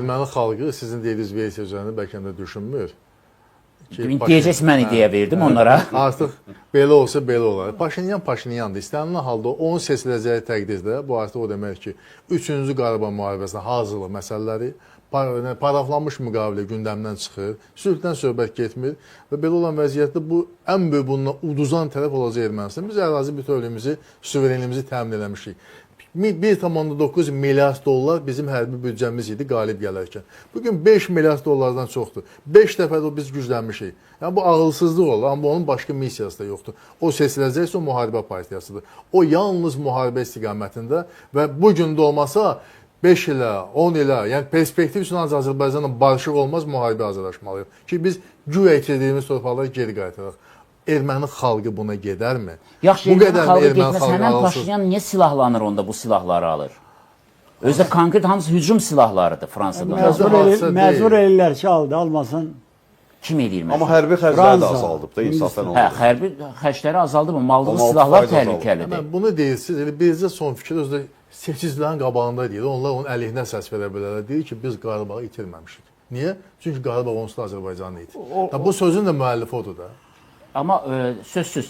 Erməni xalqı sizin dediyiniz versiya üzərində bəlkə də düşünmür. Deyəcəksiniz, mən ideya verdim onlara. Artıq belə olsa belə olar. Paşinyandır. İstənilən halda onun seçiləcəyi təqdirdə, bu artıq o demək ki, 3-cü Qarabağ müharibəsinə hazırlıq məsələləri, paraflanmış müqavilə gündəmdən çıxır, sülhdən söhbət getmir və belə olan vəziyyətdə bu ən böyük bununla uduzan tərəf olacaq Ermənistan. Biz ərazi bütövlüyümüzü, suverenliyimizi təmin eləmişik. 1,9 milyard dollar bizim hərbi büdcəmiz idi qalib gələrkən. Bugün 5 milyard dollardan çoxdur. 5 dəfə də biz güclənmişik. Yəni bu ağılsızlıq olur, amma onun başqa missiyası da yoxdur. O seçiləcəksə o müharibə partiyasıdır. O yalnız müharibə istiqamətində və bu gün də olmasa 5 ilə, 10 ilə, yəni perspektiv üçün ancaq Azərbaycanla barışıq olmaz, müharibə hazırlaşmalıyıq. Ki biz güya itirdiyimiz torpaqları geri qaytaraq. Erməni xalqı buna gedərmi? Yaxşı, erməni xalqı getməsə, həmən Paşinyan niyə silahlanır onda bu silahları alır? Özdə konkret hamısı hücum silahlarıdır Fransadan. Məcbur eləyirlər ki, almasın. Kim eləyir məsələn? Amma hərbi xərcləri də azaldıb da, insafən oldu. Hərbi xərcləri azaldıb, amma aldığı silahlar təhlükəlidir. Bunu deyirsiniz, bizdə son fikir özdə seçicilərin qabağında deyir, onlar onun əleyhinə səs verə bilərlər. Deyir ki, biz Qarabağı itirməmişik. Niyə? Çünki Qarabağ onsuz da Azərbaycanlı idi. Bu sözün də müəllifi odur da. Amma sözsüz